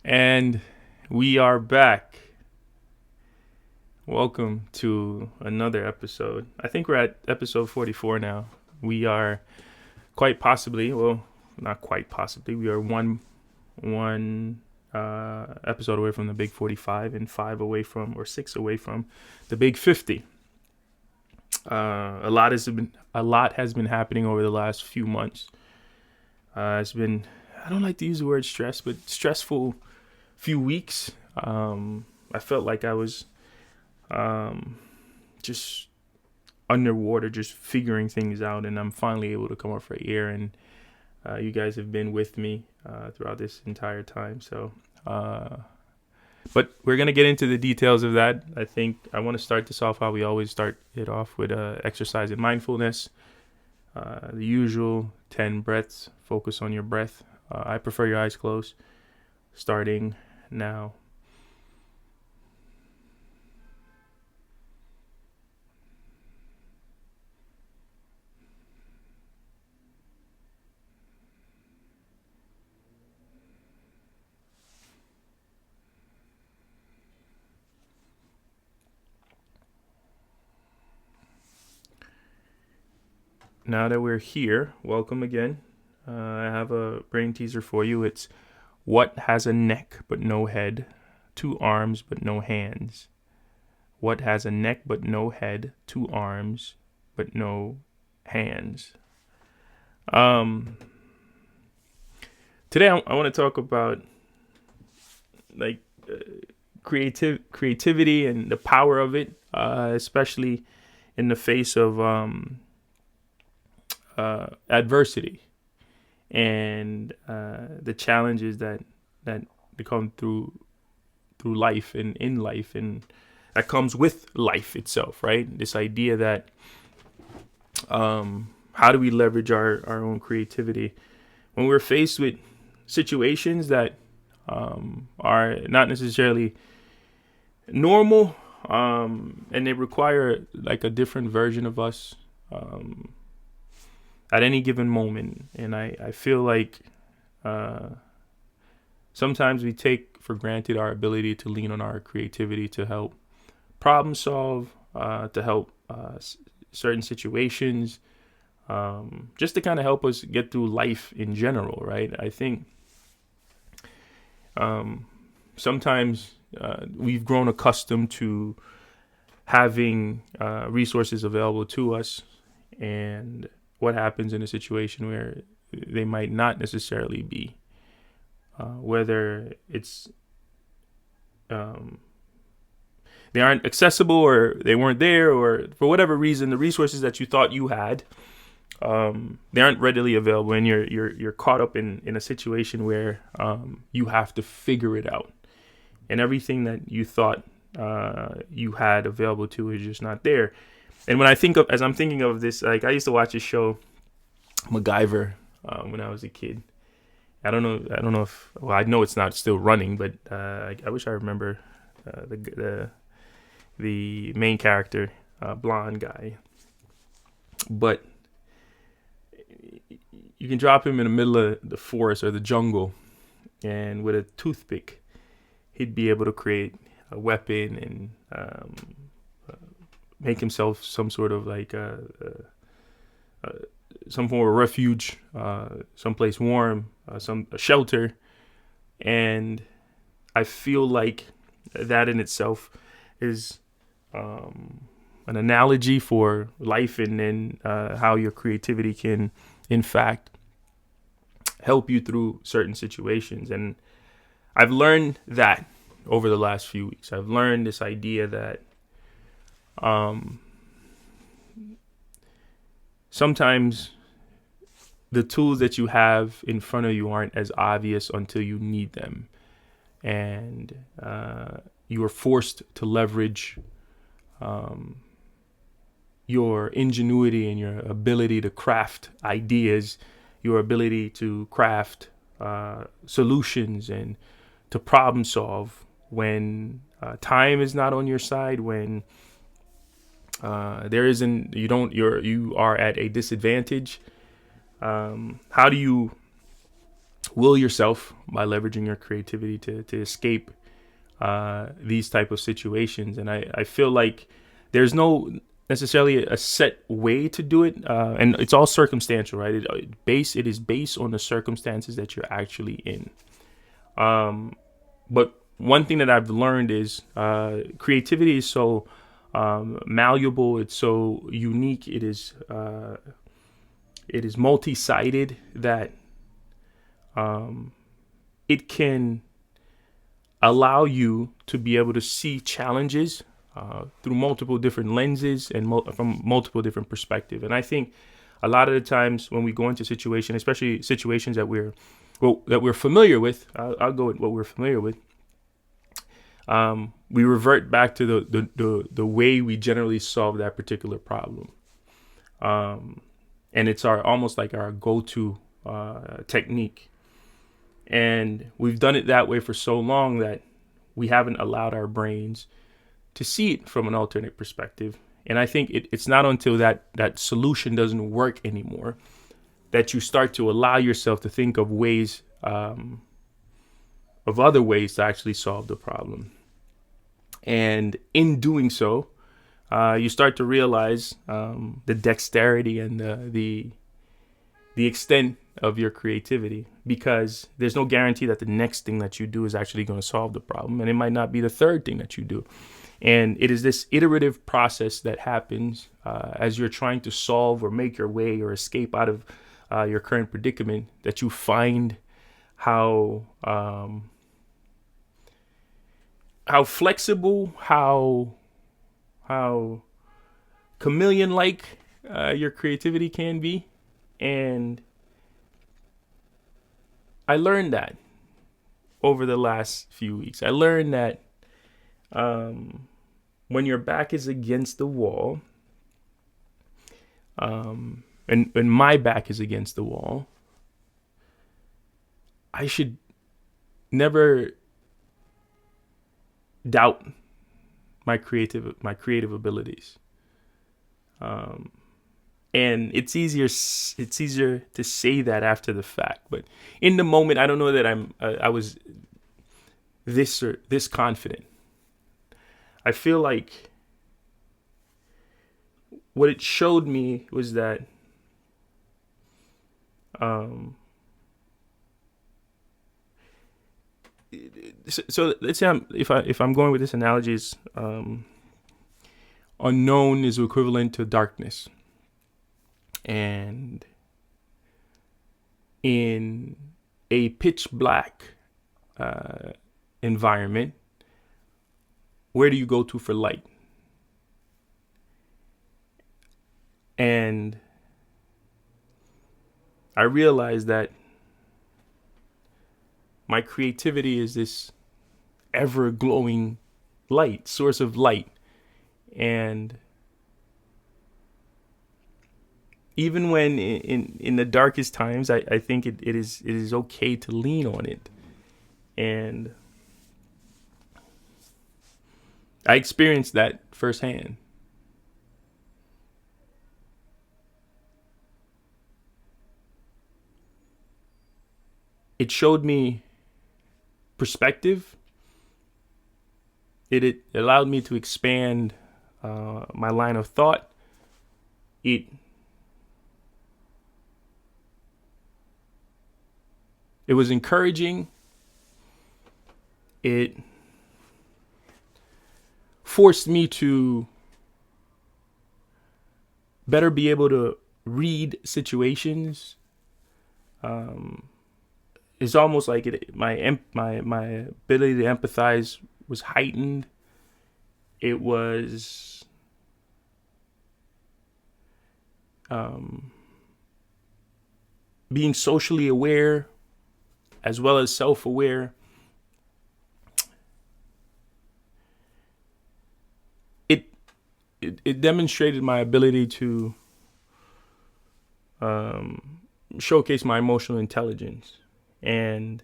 And we are back. Welcome to another episode. I think we're at episode 44 now. We are quite possibly, well, not quite possibly, we are one episode away from the big 45 and five away from, or six away from the big 50. A lot has been happening over the last few months. It's been, I don't like to use the word stress, but stressful few weeks. I felt like I was just underwater, just figuring things out, and I'm finally able to come up for air. And you guys have been with me throughout this entire time. So, but we're gonna get into the details of that. I think I want to start this off how we always start it off with exercise and mindfulness. The usual 10 breaths. Focus on your breath. I prefer your eyes closed. Starting now. Now that we're here, welcome again. I have a brain teaser for you. It's what has a neck but no head, two arms but no hands. What has a neck but no head, two arms but no hands. Today I want to talk about like creativity and the power of it, especially in the face of adversity and the challenges that come through life and in life, and that comes with life itself, right? This idea that how do we leverage our own creativity when we're faced with situations that are not necessarily normal, and they require like a different version of us at any given moment. And I feel like sometimes we take for granted our ability to lean on our creativity to help problem solve, to help certain situations, just to kind of help us get through life in general, right? I think sometimes we've grown accustomed to having resources available to us, and what happens in a situation where they might not necessarily be, whether it's they aren't accessible, or they weren't there, or for whatever reason, the resources that you thought you had, they aren't readily available, and you're caught up in a situation where you have to figure it out, and everything that you thought you had available to is just not there. And when I'm thinking of this, like I used to watch a show, MacGyver, when I was a kid. I don't know if, well, I know it's not still running, but I wish I remember the main character, blonde guy. But you can drop him in the middle of the forest or the jungle, and with a toothpick, he'd be able to create a weapon and make himself some sort of like some form of refuge, someplace warm, a shelter. And I feel like that in itself is an analogy for life, and then how your creativity can, in fact, help you through certain situations. And I've learned that over the last few weeks. I've learned this idea that sometimes the tools that you have in front of you aren't as obvious until you need them. And you are forced to leverage your ingenuity and your ability to craft ideas, your ability to craft solutions and to problem solve when time is not on your side, when you are at a disadvantage. How do you will yourself by leveraging your creativity to escape these type of situations. And I feel like there's no necessarily a set way to do it, and it's all circumstantial, right? It is based on the circumstances that you're actually in. But one thing that I've learned is creativity is so malleable. It's so unique. It is multi-sided that it can allow you to be able to see challenges through multiple different lenses and from multiple different perspectives. And I think a lot of the times when we go into situations, especially situations that we're familiar with, I'll go with what we're familiar with. We revert back to the way we generally solve that particular problem, and it's almost like our go-to technique. And we've done it that way for so long that we haven't allowed our brains to see it from an alternate perspective. And I think it's not until that solution doesn't work anymore that you start to allow yourself to think of ways, of other ways to actually solve the problem. And in doing so, you start to realize the dexterity and the extent of your creativity, because there's no guarantee that the next thing that you do is actually going to solve the problem, and it might not be the third thing that you do. And it is this iterative process that happens as you're trying to solve or make your way or escape out of your current predicament, that you find how flexible, how chameleon-like your creativity can be. And I learned that over the last few weeks. I learned that when your back is against the wall, and when my back is against the wall, I should never doubt my creative abilities. And it's easier to say that after the fact, but in the moment, I don't know that I was this confident. I feel like what it showed me was that so let's say if I'm going with this analogy, is unknown is equivalent to darkness. And in a pitch black environment, where do you go to for light? And I realized that my creativity is this ever glowing light, source of light. And even when in the darkest times, I think it is okay to lean on it. And I experienced that firsthand. It showed me perspective. It allowed me to expand my line of thought. It was encouraging. It forced me to better be able to read situations. It's almost like my ability to empathize was heightened. It was being socially aware as well as self-aware. It demonstrated my ability to showcase my emotional intelligence. And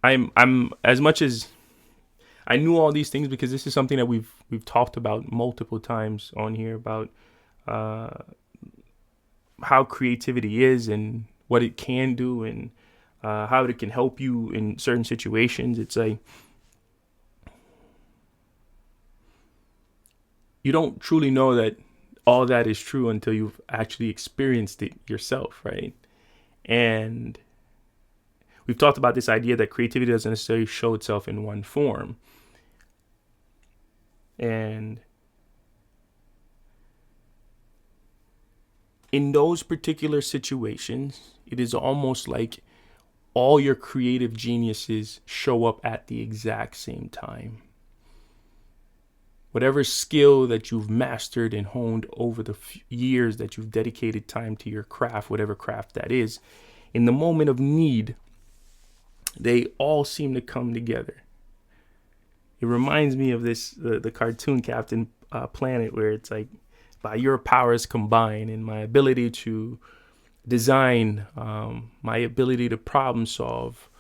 I'm as much as I knew all these things, because this is something that we've talked about multiple times on here about how creativity is and what it can do, and how it can help you in certain situations. It's like you don't truly know that all that is true until you've actually experienced it yourself, right? And we've talked about this idea that creativity doesn't necessarily show itself in one form. And in those particular situations, it is almost like all your creative geniuses show up at the exact same time. Whatever skill that you've mastered and honed over the years that you've dedicated time to your craft, whatever craft that is, in the moment of need, they all seem to come together. It reminds me of the cartoon Captain Planet, where it's like, by your powers combined and my ability to design, my ability to problem solve,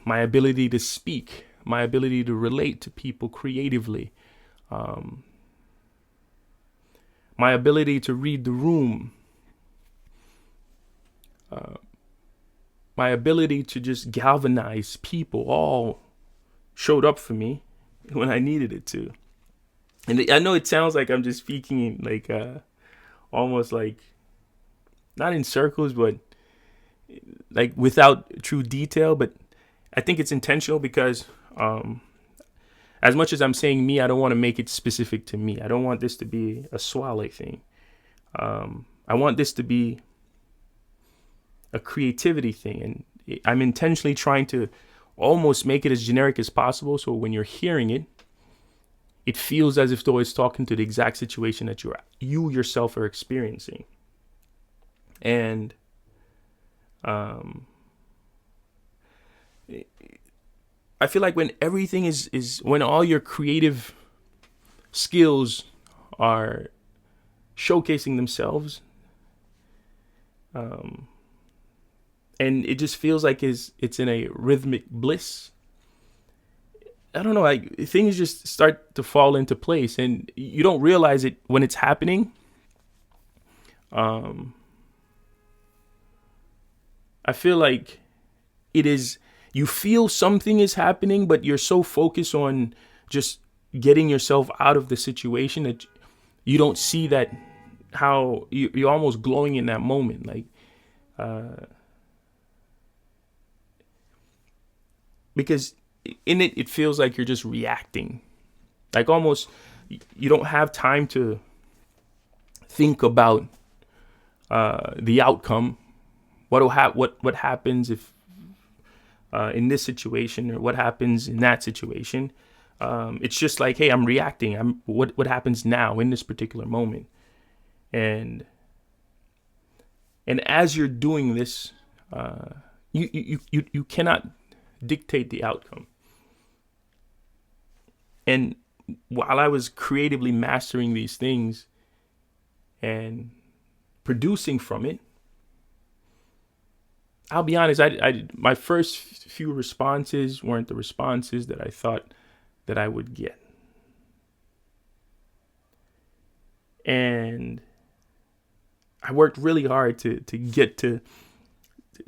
my ability to speak, my ability to relate to people creatively, my ability to read the room, my ability to just galvanize people, all showed up for me when I needed it to. And I know it sounds like I'm just speaking like almost like not in circles, but like without true detail. But I think it's intentional because as much as I'm saying me, I don't want to make it specific to me. I don't want this to be a Swale thing. I want this to be a creativity thing. And I'm intentionally trying to almost make it as generic as possible. So when you're hearing it, it feels as if though it's talking to the exact situation that you yourself are experiencing. And I feel like when everything is when all your creative skills are showcasing themselves, and it just feels like it's in a rhythmic bliss. I don't know, like things just start to fall into place, and you don't realize it when it's happening. I feel like it is, you feel something is happening, but you're so focused on just getting yourself out of the situation that you don't see that how you're almost glowing in that moment. Like, because in it, it feels like you're just reacting. Like almost you don't have time to think about the outcome. What happens if in this situation, or what happens in that situation. It's just like, hey, I'm reacting. What happens now in this particular moment, and as you're doing this, you cannot dictate the outcome. And while I was creatively mastering these things and producing from it, I'll be honest, I my first few responses weren't the responses that I thought that I would get. And I worked really hard to get to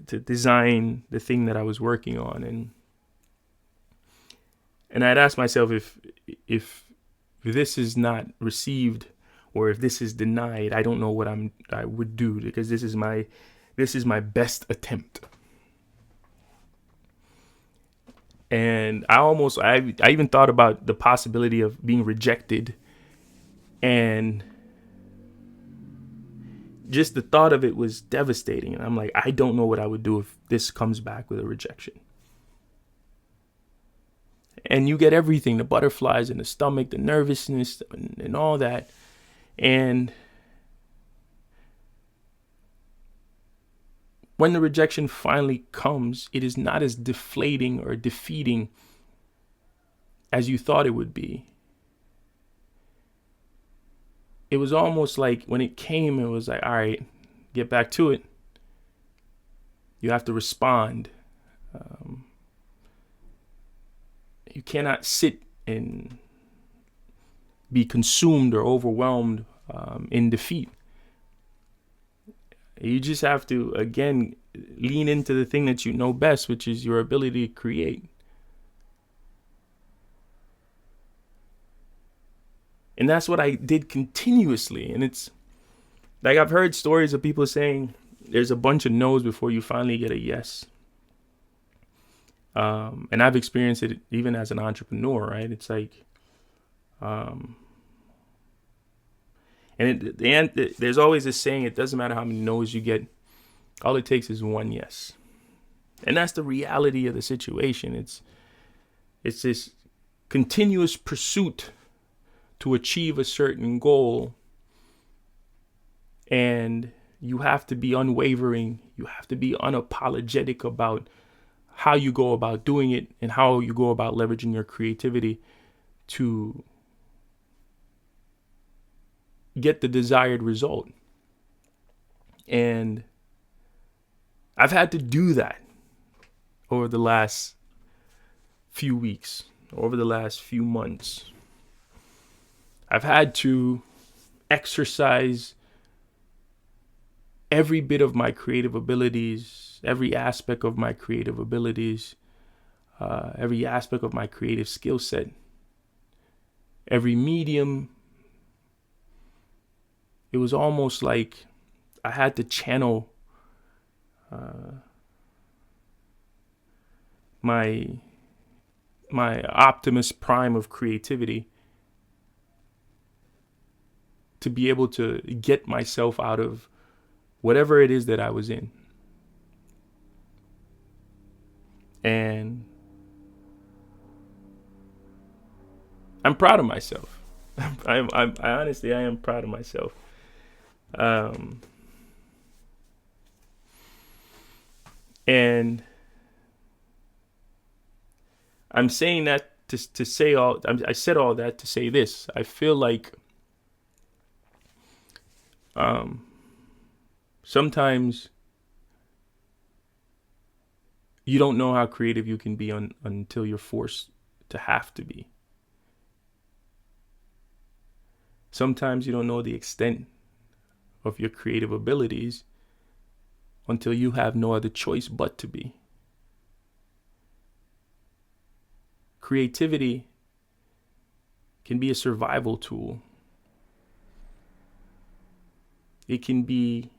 design the thing that I was working on, and I'd ask myself, if this is not received, or if this is denied, I don't know what I would do, because this is my best attempt. And I even thought about the possibility of being rejected, and just the thought of it was devastating. And I'm like, I don't know what I would do if this comes back with a rejection. And you get everything, the butterflies in the stomach, the nervousness, and all that. And when the rejection finally comes, it is not as deflating or defeating as you thought it would be. It was almost like when it came, it was like, all right, get back to it. You have to respond. You cannot sit and be consumed or overwhelmed in defeat. You just have to, again, lean into the thing that you know best, which is your ability to create. And that's what I did continuously. And it's like, I've heard stories of people saying there's a bunch of no's before you finally get a yes. And I've experienced it even as an entrepreneur, right? It's like, and there's always this saying, it doesn't matter how many no's you get. All it takes is one yes. And that's the reality of the situation. It's this continuous pursuit to achieve a certain goal. And you have to be unwavering. You have to be unapologetic about how you go about doing it and how you go about leveraging your creativity to get the desired result. And I've had to do that over the last few weeks, over the last few months. I've had to exercise every bit of my creative abilities, every aspect of my creative abilities, every aspect of my creative skill set, every medium. It was almost like I had to channel my Optimus Prime of creativity to be able to get myself out of whatever it is that I was in. And I'm proud of myself. I honestly am proud of myself. And I'm saying that to say all. I said all that to say this. I feel like sometimes you don't know how creative you can be until you're forced to have to be. Sometimes you don't know the extent of your creative abilities until you have no other choice but to be. Creativity can be a survival tool. It can be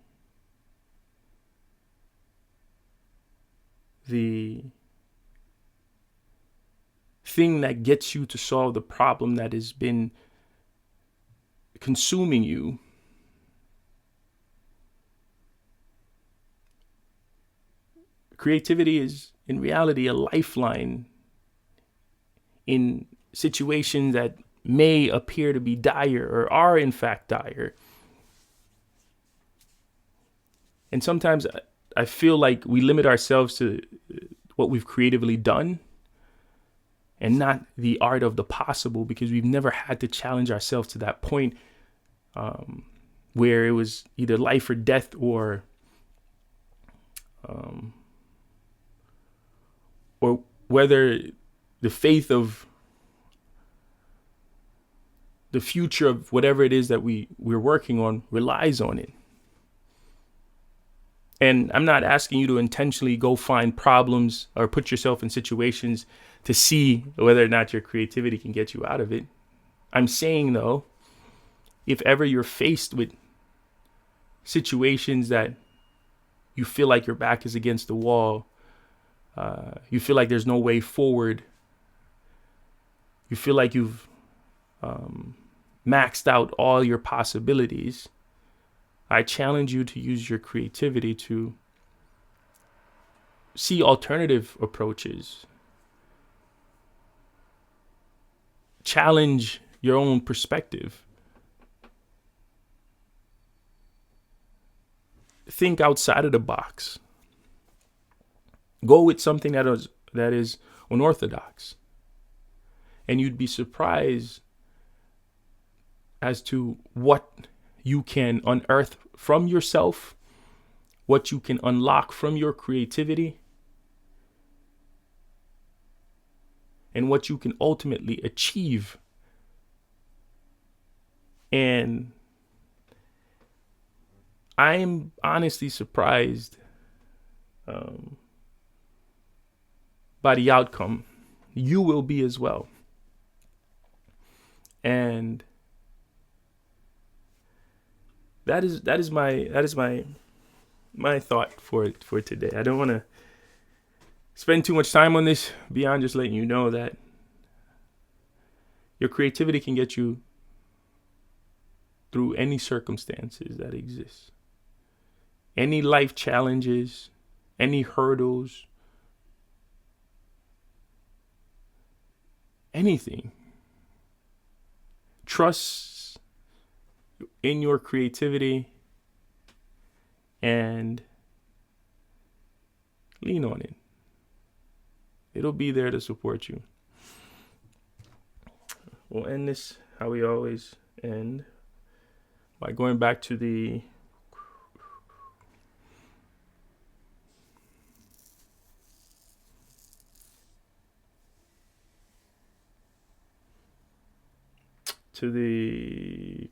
the thing that gets you to solve the problem that has been consuming you. Creativity is, in reality, a lifeline in situations that may appear to be dire or are, in fact, dire. And sometimes I feel like we limit ourselves to what we've creatively done and not the art of the possible, because we've never had to challenge ourselves to that point where it was either life or death, or whether the faith of the future of whatever it is that we're working on relies on it. And I'm not asking you to intentionally go find problems or put yourself in situations to see whether or not your creativity can get you out of it. I'm saying, though, if ever you're faced with situations that you feel like your back is against the wall, you feel like there's no way forward, you feel like you've maxed out all your possibilities, I challenge you to use your creativity to see alternative approaches. Challenge your own perspective. Think outside of the box. Go with something that is unorthodox. And you'd be surprised as to what you can unearth from yourself, what you can unlock from your creativity, and what you can ultimately achieve. And I'm honestly surprised by the outcome. You will be as well. And that is my thought for today. I don't want to spend too much time on this beyond just letting you know that your creativity can get you through any circumstances that exist, any life challenges, any hurdles, anything. Trust in your creativity and lean on it. It'll be there to support you. We'll end this how we always end, by going back to the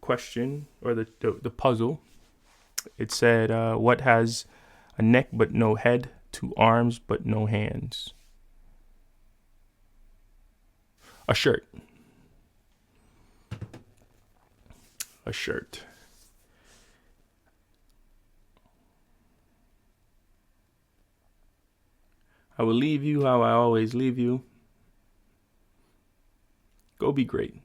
question, or the puzzle. It said, what has a neck but no head, two arms but no hands? A shirt. A shirt. I will leave you how I always leave you. Go be great.